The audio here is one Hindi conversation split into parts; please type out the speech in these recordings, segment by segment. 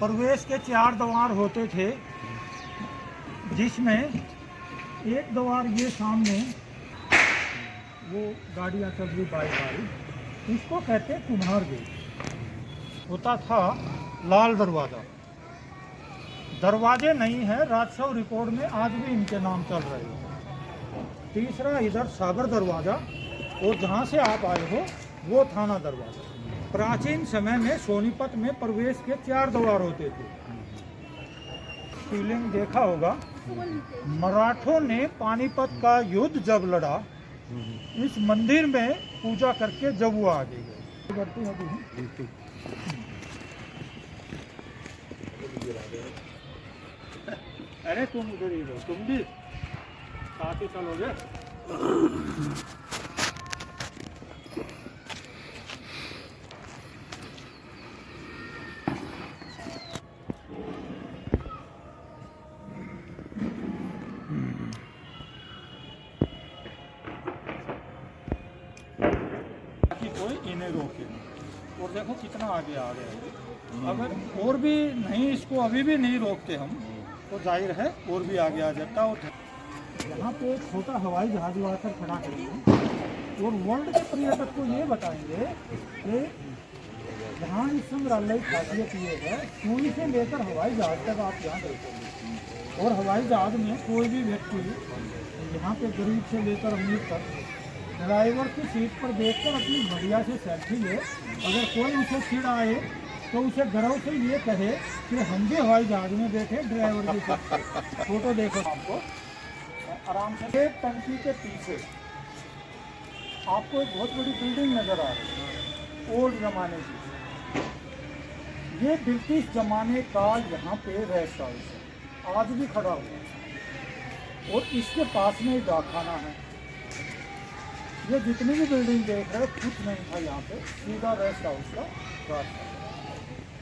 प्रवेश के 4 द्वार होते थे, जिसमें एक द्वार ये सामने वो गाड़ियाँ चल रही बारी, इसको कहते हैं कुम्हार गेट। होता था लाल दरवाज़ा। दरवाजे नहीं है, राजस्व रिकॉर्ड में आज भी इनके नाम चल रहे हैं। तीसरा इधर सागर दरवाज़ा, और जहाँ से आप आए हो वो थाना दरवाज़ा। प्राचीन समय में सोनीपत में प्रवेश के 4 द्वार होते थे। शिवलिंग देखा होगा। मराठों ने पानीपत का युद्ध जब लड़ा, इस मंदिर में पूजा करके जब वो आगे गए। अरे तुम उधर ही रहो, तुम भी साथ ही चलोगे। कोई इन्हें रोके नहीं। और देखो कितना आगे आ गया है। अगर और भी नहीं, इसको अभी भी नहीं रोकते हम, तो जाहिर है और भी आगे आ जाता। और यहाँ पे एक छोटा हवाई जहाज लाकर खड़ा करेंगे और वर्ल्ड के पर्यटक को ये बताएंगे कि यहाँ इस संग्रहालय की खासियत ये है, सुई से लेकर हवाई जहाज तक आप यहाँ देखेंगे। और हवाई जहाज में कोई भी व्यक्ति यहाँ पे गरीब से लेकर अमीर तक ड्राइवर की सीट पर बैठकर अपनी बढ़िया से सेल्फी ले। अगर कोई उसे चिढ़ आए तो उसे गर्व से ये कहे कि हम भी हवाई जहाज में बैठे ड्राइवर की सीट पर। फोटो देखो आपको आराम से। टंकी के पीछे आपको एक बहुत बड़ी बिल्डिंग नजर आ रही है, ओल्ड जमाने की। ये ब्रिटिश जमाने का यहाँ पे रेस्ट हाउस है, आज भी खड़ा हुआ है। और इसके पास में एक डाकखाना है। ये जितनी भी बिल्डिंग देख रहे हैं कुछ नहीं था यहाँ पे, सीधा रेस्ट हाउस का रास्ता।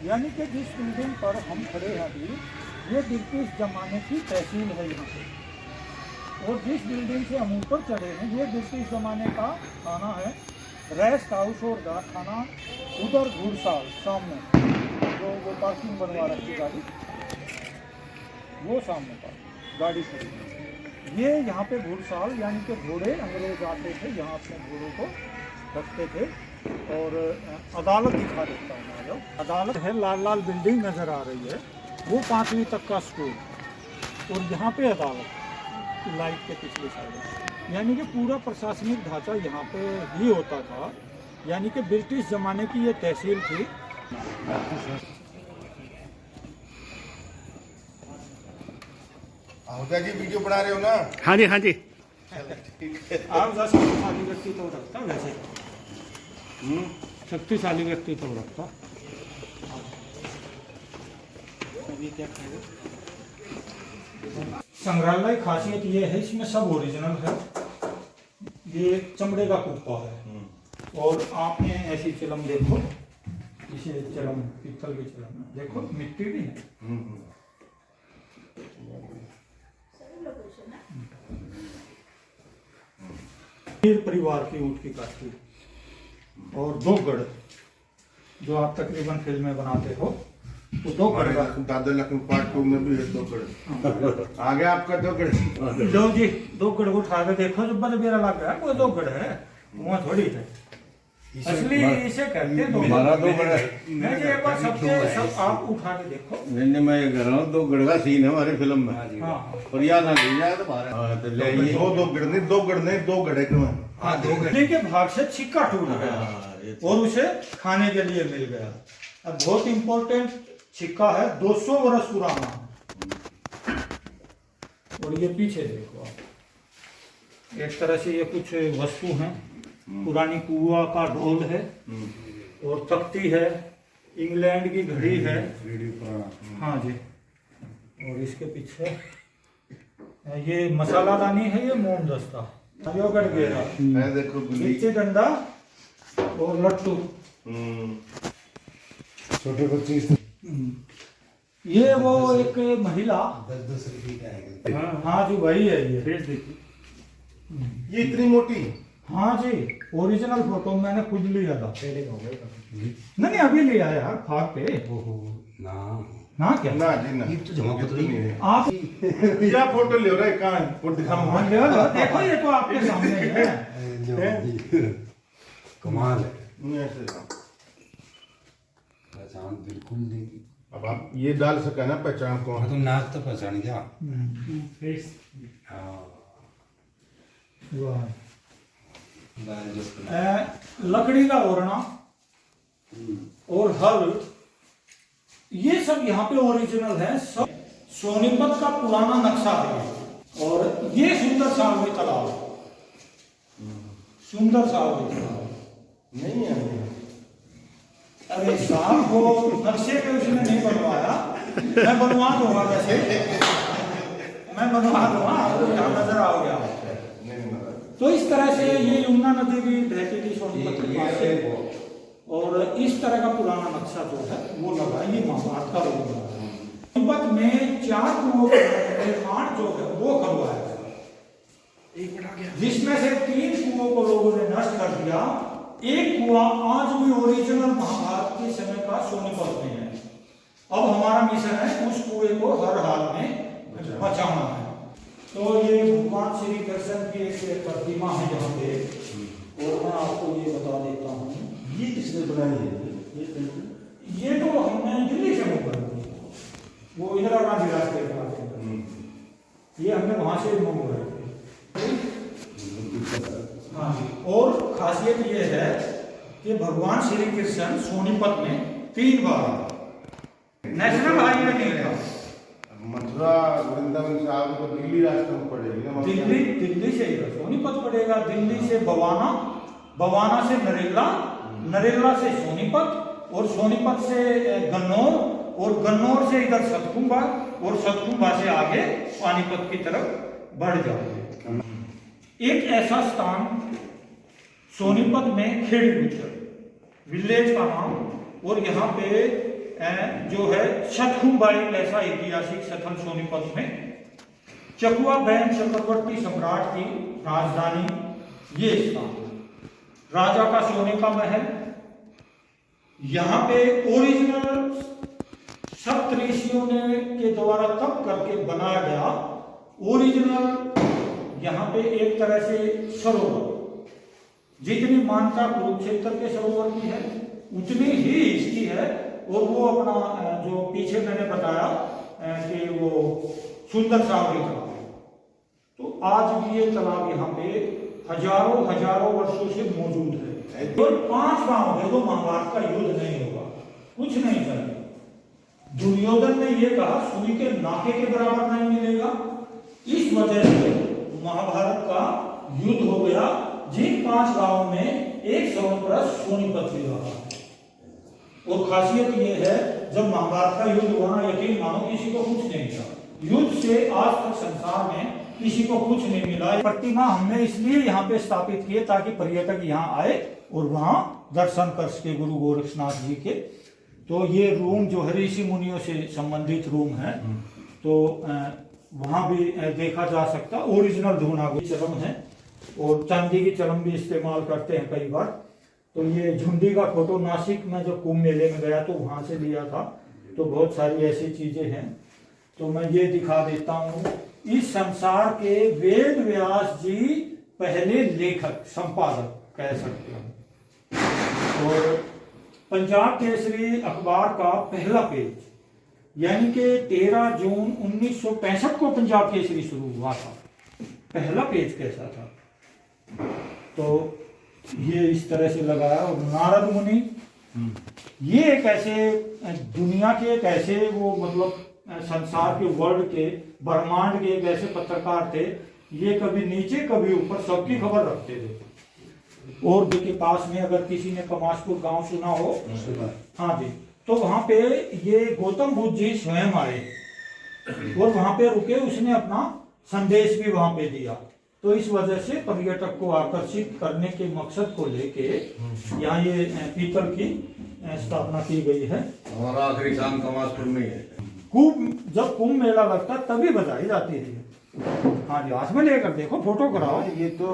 यानी कि जिस बिल्डिंग पर हम खड़े हैं अभी, ये ब्रिटिश जमाने की तहसील है यहाँ पे। और जिस बिल्डिंग से हम ऊपर चढ़े हैं, ये ब्रिटिश जमाने का थाना है, रेस्ट हाउस और डाक खाना। उधर घुड़साल सामने जो वो पार्किंग बनवा रखी गाड़ी, वो सामने पर गाड़ी खड़ी है। ये यहाँ पे घुड़साल यानी कि घोड़े अंग्रेज आते थे, यहाँ अपने घोड़ों को रखते थे। और अदालत दिखा देता है ना, जो अदालत है, लाल लाल बिल्डिंग नज़र आ रही है, वो 5वीं तक का स्कूल। और यहाँ पे अदालत लाइट के पिछले साइड, यानी कि पूरा प्रशासनिक ढांचा यहाँ पे ही होता था। यानी कि ब्रिटिश ज़माने की ये तहसील थी। आहूजा जी वीडियो बना रहे हो ना? हाँ जी, हाँ जी। आप शक्तिशाली व्यक्ति तो रखता वैसे, शक्तिशाली व्यक्ति तो रखता। क्या संग्रहालय खासियत ये है, इसमें सब ओरिजिनल है। ये चमड़े का कुप्पा है। और आपने ऐसी चिलम देखो, इसे चिलम पीतल की चिलम देखो, मिट्टी भी है। परिवार की ऊँट की काठी और 2 गढ़, जो आप तकरीबन फिल्में बनाते हो, तो 2 गढ़ का। दादा लखन पार्ट 2 में भी है 2 गढ़। आगे आपका 2 गढ़। लो जी, 2 गढ़ को उठा के देखो, जब बड़ा बेरा लग गया, वो 2 गढ़ है, वहाँ थोड़ी थे। असली इसे कहते हैं 2 हमारा 2 गढ़ है। नहीं जी, एक बार सब आप उठा के देखो। नहीं, मैं ये कह रहा हूँ 2 गढ़ का सीन है हमारी फिल्म में। हाँ, और यहाँ ना ले जाए तो बाहर। तो ले 2 गढ़ नहीं, 2 गढ़ नहीं, 2 गढ़ क्यों है? हाँ, 2 गढ़ के भाग से छिक्का टूट गया और उसे खाने के लिए मिल गया। अब बहुत इंपॉर्टेंट छिक्का है, 200 वर्ष पुराना। और ये पीछे देखो आप, एक तरह से ये कुछ वस्तु हैं। पुरानी कुआ का ढोल है और तख्ती है, इंग्लैंड की घड़ी है। हाँ जी। और इसके पीछे ये मसालादानी है, ये मोम दस्ता, योगर्ट गेरा, देखो नीचे डंडा और लट्टू। छोटे बच्चे। ये वो एक महिला 10-10 रुपए का है। हाँ जी, वही है ये। फेस देखिए, ये इतनी मोटी। हाँ जी, ओरिजिनल फोटो मैंने खुद लिया था। नहीं नहीं, अभी लिया यार, खाक पे। ना ना क्या ना जी ना ये तो जमा पत्र ही नहीं है आप या फोटो ले रहा है कहाँ फोटो दिखा मान लो, देखो ये तो आपके सामने है। कमाल है नहीं ऐसे पहचान बिल्कुल नहीं। अब आप ये डाल सका ना पहचान को हाँ तो नाक तो पहचान गया। हाँ वाह। बैल जो लकड़ी का ओरना और हल, ये सब यहाँ पे ओरिजिनल है। सब सोनीपत का पुराना नक्शा है। और ये सुंदर सावली तालाब, सुंदर सावली तालाब। नहीं है अरे साहब वो नक्शे पे उसने नहीं बनवाया, मैं बनवा दूंगा। वैसे मैं बनवा दूंगा, आपको यहाँ नजर आ गया। तो इस तरह से ये यमुना नदी भी बहती थी सोनीपत के पास से, और इस तरह का पुराना नक्शा जो है वो लगा। ये महाभारत का रोग है। सोनीपत में 4 कुओं का निर्माण जो है वो करवाया गया, जिसमें से 3 कुओं को लोगों ने नष्ट कर दिया। एक कुआं आज भी ओरिजिनल महाभारत के समय का सोनीपत में है। अब हमारा मिशन है उस कुएं को हर हाल में बचाना है। तो ये भगवान श्री कृष्ण की एक प्रतिमा है यहाँ पे, और मैं आपको ये बता देता हूँ। ये किसने बनाई है ये तो हमने दिल्ली से मंगवाई थी, वो इंदिरा गांधी राष्ट्रीय पार्क के, ये हमने वहां से मंगवाई थी। हाँ जी। और खासियत ये है कि भगवान श्री कृष्ण सोनीपत में 3 बार नेशनल हाईवे नहीं था। मथुरा वृंदावन से आप तो दिल्ली रास्ते में पड़ेगी ना दिल्ली से इधर सोनीपत पड़ेगा, दिल्ली से बवाना, बवाना से नरेला, नरेला से सोनीपत, और सोनीपत से गन्नौर, और गन्नौर से इधर सतकुंभा, और सतकुंभा से आगे पानीपत की तरफ बढ़ जाओगे। एक ऐसा स्थान सोनीपत में खेड़ी गुजर विलेज का नाम, और यहाँ पे जो है सतकुंभा एक ऐसा ऐतिहासिक स्थल सोनीपत में, चकुआ बैन चक्रवर्ती सम्राट की राजधानी ये स्थान, राजा का सोने का महल। यहाँ पे ओरिजिनल सप्तऋषियों ने के द्वारा तप करके बनाया गया ओरिजिनल यहाँ पे एक तरह से सरोवर, जितनी मान्यता कुरुक्षेत्र के सरोवर की है उतनी ही इसकी है। और वो अपना जो पीछे मैंने बताया कि वो सुंदर सावली तालाब, तो आज भी ये तालाब यहाँ पे हजारों वर्षों से मौजूद है। और 5 गांव है तो महाभारत का युद्ध नहीं होगा, कुछ नहीं करेगा। दुर्योधन ने ये कहा सुई के नाके के बराबर नहीं मिलेगा, इस वजह से महाभारत का युद्ध हो गया। जिन 5 गांवों में एक समुद्र सोनीपत भी रहा। और खासियत ये है जब महाभारत का युद्ध हुआ ना, यकीन मानो किसी को कुछ नहीं था। युद्ध से आज तक संसार में किसी को कुछ नहीं मिला। प्रतिमा हमने इसलिए यहाँ पे स्थापित की ताकि पर्यटक यहाँ आए और वहाँ दर्शन कर सके गुरु गोरक्षनाथ जी के। तो ये रूम जो है ऋषि मुनियों से संबंधित रूम है, तो वहाँ भी देखा जा सकता। ओरिजिनल धूनागुरी चलम है, और चांदी की चलम भी इस्तेमाल करते हैं कई बार। तो ये झुंडी का फोटो नासिक में जब कुंभ मेले में गया तो वहाँ से लिया था। तो बहुत सारी ऐसी चीजें हैं, तो मैं ये दिखा देता हूँ। इस संसार के वेद व्यास जी पहले लेखक संपादक कह सकते हैं। और पंजाब केसरी अखबार का पहला पेज, यानी कि 13 जून 1965 को पंजाब केसरी शुरू हुआ था। पहला पेज कैसा था, तो ये इस तरह से लगाया। और नारद मुनि, ये एक ऐसे दुनिया के एक ऐसे वो मतलब संसार के वर्ल्ड के ब्रह्मांड के एक ऐसे पत्रकार थे। ये कभी नीचे कभी ऊपर सबकी खबर रखते थे। और के पास में अगर किसी ने कमासपुर गांव सुना हो, हाँ जी, तो वहां पे ये गौतम बुद्ध जी स्वयं आए और वहां पे रुके। उसने अपना संदेश भी वहां पे दिया। तो इस वजह से पर्यटक को आकर्षित करने के मकसद को लेके यहाँ ये पीतल की स्थापना की गई है। हमारा आखिरी शाम कमासपुर में है। जब कुंभ मेला लगता तभी बजाई जाती है। हाँ जी, हाथ में लेकर देखो, फोटो कराओ। ये तो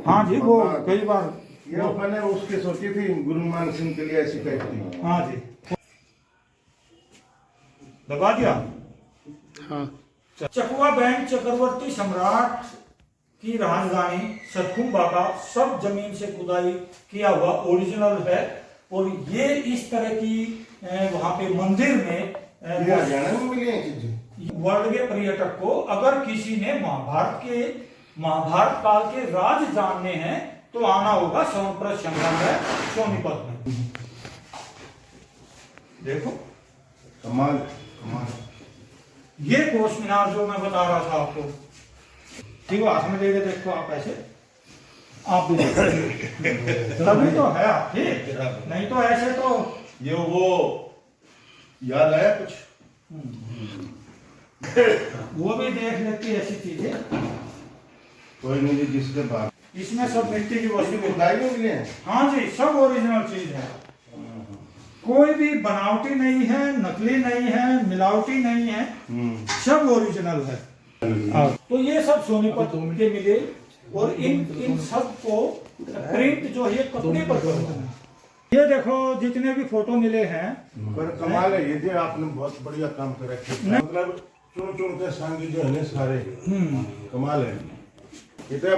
हाँ जी, वो कई बार ये मैंने उसके सोची थी गुरु मान सिंह के लिए ऐसी टाइप थी। हाँ जी। दबा दिया। हाँ। चकवा बैंड चक्रवर्ती सम्राट की राजधानी सतकुंबा का सब जमीन से खुदाई किया हुआ ओरिजिनल है। और ये इस तरह की वहां पे मंदिर में ये हरियाणा में मिली है चीजें। वर्ल्ड के पर्यटक को अगर किसी ने महाभारत काल के राज जानने हैं तो आना होगा सोनप्रद संग्रहालय सोनीपत में। देखो कमाल कमाल। ये कोष मीनार जो मैं बता रहा था आपको, ठीक है, हाथ में लेके देखो आप ऐसे, आप भी देखो। तभी तो है आप, ठीक, नहीं तो ऐसे तो ये वो याद आया कुछ? वो भी देख लेती ऐसी चीजें। कोई नहीं जी, जिसके बाद इसमें सब मिट्टी की वस्तु खुदाई में मिले हैं। हाँ जी, सब ओरिजिनल चीज है, कोई भी बनावटी नहीं है, नकली नहीं है, मिलावटी नहीं है, सब ओरिजिनल है। तो ये सब सोनीपत के मिले और इन सब को प्रिंट जो है कपड़े पर करो। ये देखो जितने भी फोटो मिले हैं, पर कमाल है ये जी, आपने बहुत बढ़िया काम कर रखे। मतलब चुन चुन के सांगी जो है ना सारे, कमाल है। ये तो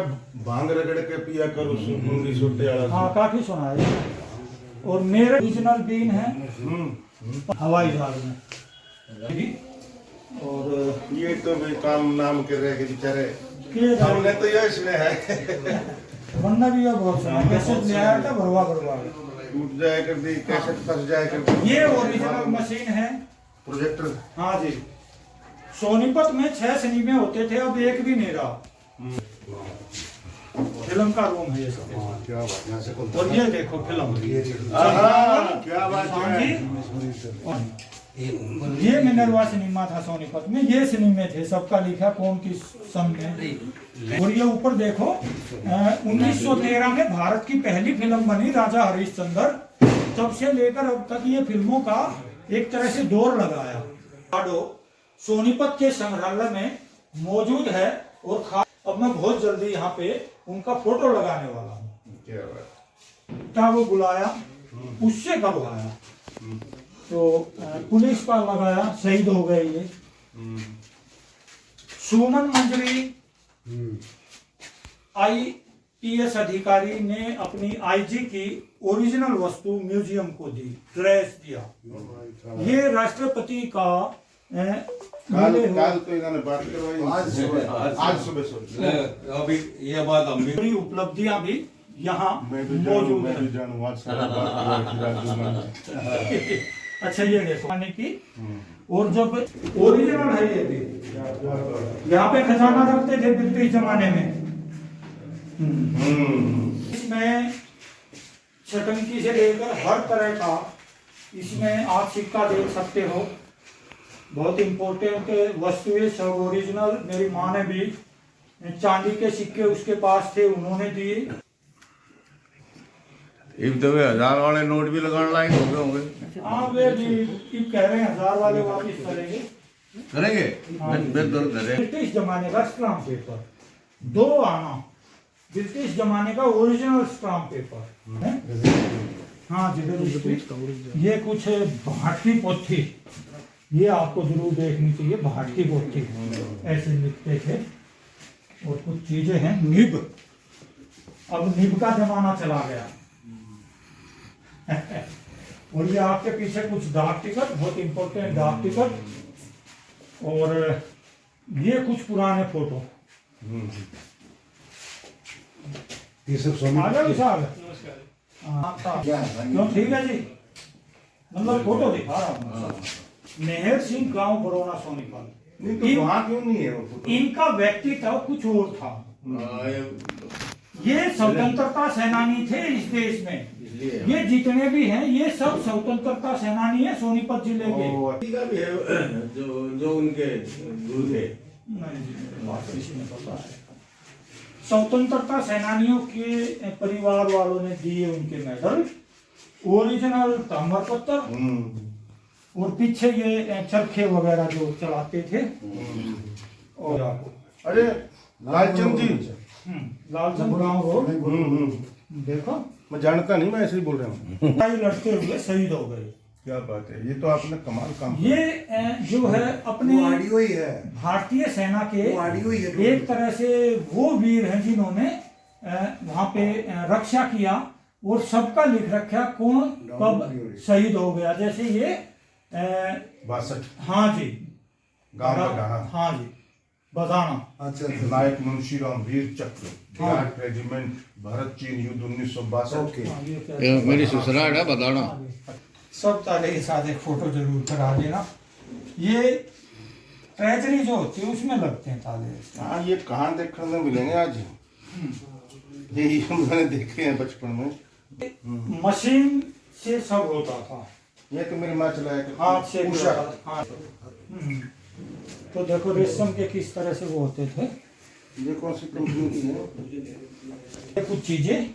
भांग रगड़ के पिया करो सुंगी सुट्टे वाला। हाँ, काफी सुना है। और मेरे ओरिजिनल बीन है हवाई जहाज में। और ये तो भी काम नाम कर रहे के बेचारे, के हमने तो ये इसमें है वरना भी ये बहुत सुना, कैसे ले आया था भरवा टूट जाए कर दी, कैसे फंस जाए कर दी। ये ओरिजिनल मशीन है, प्रोजेक्टर। हाँ जी। सोनीपत में 6 सिनेमे होते थे, अब एक भी नहीं रहा। फिल्म का रूम है ये सब। क्या बात है, यहाँ से और ये देखो फिल्म, क्या बात हाँ है। जी। ये मिनरवा सिनेमा था सोनीपत में, ये सिनेमे थे, सबका लिखा कौन किस सन में। और ये ऊपर देखो 1913 में भारत की पहली फिल्म बनी राजा हरिश्चंद्र। तब से लेकर अब तक ये फिल्मों का एक तरह से दौर लगाया। सोनीपत के संग्रहालय में मौजूद है। और खास अब मैं बहुत जल्दी यहाँ पे उनका फोटो लगाने वाला हूँ। क्या बात। क्या वो बुलाया, उससे कब आया तो पुलिस का लगाया, शहीद हो गए ये। सुमन मंजरी IPS अधिकारी ने अपनी IG की ओरिजिनल वस्तु म्यूजियम को दी, ड्रेस दिया। ये राष्ट्रपति का काल तो इन्होंने बात करवाई आज सुबह अभी ये बात हम भी बड़ी उपलब्धियां भी यहाँ मौजूद है। अच्छा ये देखो आने की। और जब ओरिजिनल है ये भी, यहाँ पे खजाना रखते थे ब्रिटिश जमाने में। इसमें छटंकी से लेकर हर तरह का इसमें आप सिक्का देख सकते हो। बहुत इंपॉर्टेंट वस्तु है, सब ओरिजिनल। मेरी माँ ने भी चांदी के सिक्के उसके पास थे, उन्होंने दिए। इब तो वे 1000 वाले नोट भी लगाने लायक हो गए होंगे। हाँ वे भी कह रहे हैं 1000 वाले वापिस करेंगे। ब्रिटिश जमाने का स्टाम्प पेपर 2 आना, ब्रिटिश जमाने का ओरिजिनल स्टाम्प पेपर है। हाँ जी, ये कुछ भारतीय पोथी, ये आपको जरूर देखनी चाहिए। भारतीय पोथी ऐसे लिखते थे। और कुछ चीजें हैं, निब, अब निब का जमाना चला गया। और ये आपके पीछे कुछ डाक टिकट, बहुत इंपॉर्टेंट डाक टिकट। और ये कुछ पुराने फोटो। ये सब आगे विशाल, क्यों ठीक है जी, मतलब फोटो दिखा रहा हूँ। मेहर सिंह गांव बरौना सोनीपत। नहीं तो वहाँ क्यों नहीं है वो फोटो? इनका व्यक्तित्व कुछ और था। ये स्वतंत्रता सेनानी थे इस देश में। ये जितने भी हैं ये सब स्वतंत्रता सेनानी है सोनीपत जिले के। जो उनके गुरु थे। स्वतंत्रता सेनानियों के परिवार वालों ने दिए उनके मेडल, ओरिजिनल ताम्र पत्थर। और पीछे ये चरखे वगैरह जो चलाते थे। और अरे लालचंद जी, लालचंद गांव रोड। देखो मैं जानता नहीं, मैं ऐसे ही बोल रहा हूँ। लड़ते हुए शहीद हो गए। क्या बात है, ये तो आपने कमाल काम ये जो है अपने वो ऑडियो ही है, भारतीय सेना के वो ऑडियो ही है। एक तरह से वो वीर हैं जिन्होंने वहां पे रक्षा किया और सबका लिख रखा कौन कब शहीद हो गया। जैसे ये 62 हाँ जी गांव का गाना। हाँ जी बदाना। अच्छा अच्छा नायक मुंशीराम वीर चक्र बिहार रेजिमेंट भारत चीन युद्ध 1962। ओके। हाँ, ये क्या- ये मेरी ससुराल है बताना। सब ताले के साथ एक फोटो जरूर करा देना। ये ट्रेजरी जो होती है उसमें लगते हैं ताले। हाँ, ये कहाँ देखने में मिलेंगे आज, यही मैंने देखे हैं बचपन में। मशीन से सब होता था, ये तो मेरी माँ चलाया हाथ से भी उषा। होता था। हाँ। तो देखो रेशम के किस तरह से वो होते थे। ये कौन सी कंपनी की है? ये कुछ चीजें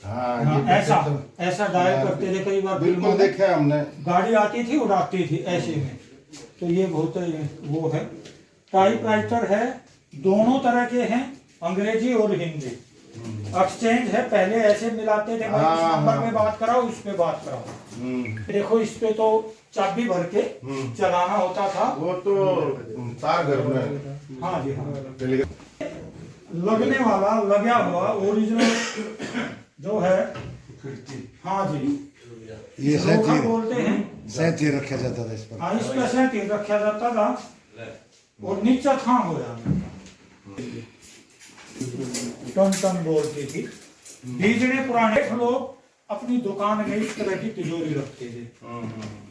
हाँ, हाँ, ये ऐसा तो- ऐसा डायल करते थे। कई बार बिल्कुल फिल्मों में देखा है हमने। गाड़ी आती थी उड़ाती थी ऐसे में। तो ये बहुत वो है। टाइपराइटर है, दोनों तरह के हैं, अंग्रेजी और हिंदी। एक्सचेंज है, पहले ऐसे मिलाते थे भाई इस हाँ, नंबर हाँ। पे बात कराओ, उस पे बात कराओ। देखो इस पे तो चाबी भर के चलाना होता था। वो तो तार घर में हाँ जी हाँ। लगने लगने वाला लगा हुआ ओरिजिनल जो है। हाँ जी ये रोखा सैंती बोलते हैं। सैंती रखा जाता था इस पर। हाँ इस पे से तीर रखा जाता था और नीचा थाम हो जाता। टन टन बोलती थी। बीजड़े पुराने लोग अपनी दुकान में इस तरह की तिजोरी रखते थे,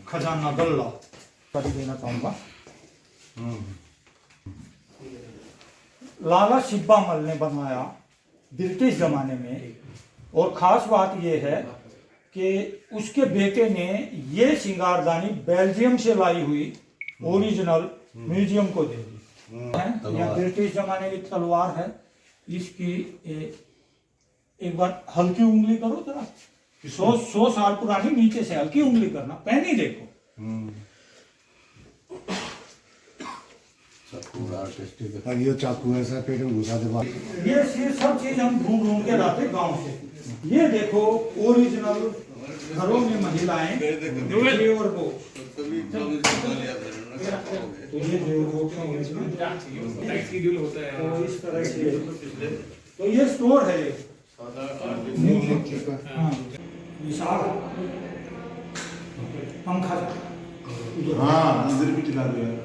खजाना गल्ला कर देना चाहूंगा। लाला शिब्बा मल ने बनाया ब्रिटिश जमाने में। और खास बात यह है कि उसके बेटे ने ये श्रृंगारदानी बेल्जियम से लाई हुई ओरिजिनल म्यूजियम को दे दी है। यह ब्रिटिश जमाने की तलवार है। इसकी एक बार हल्की उंगली करो जरा। 100 साल पुरानी, नीचे से हल्की उंगली करना, पहनी देखो। और ये चाकू ऐसा पेट में घुसा दे बाहर। ये सब चीज हम ढूंढ ढूंढ के लाते गांव से। ये देखो ओरिजिनल घरों में महिलाएं जेवर वो। तो ये जेवर वो तो इस तरह से। तो ये स्टोर है ये। हाँ, विशाल पंखा। हाँ, अंदर भी चला दिया।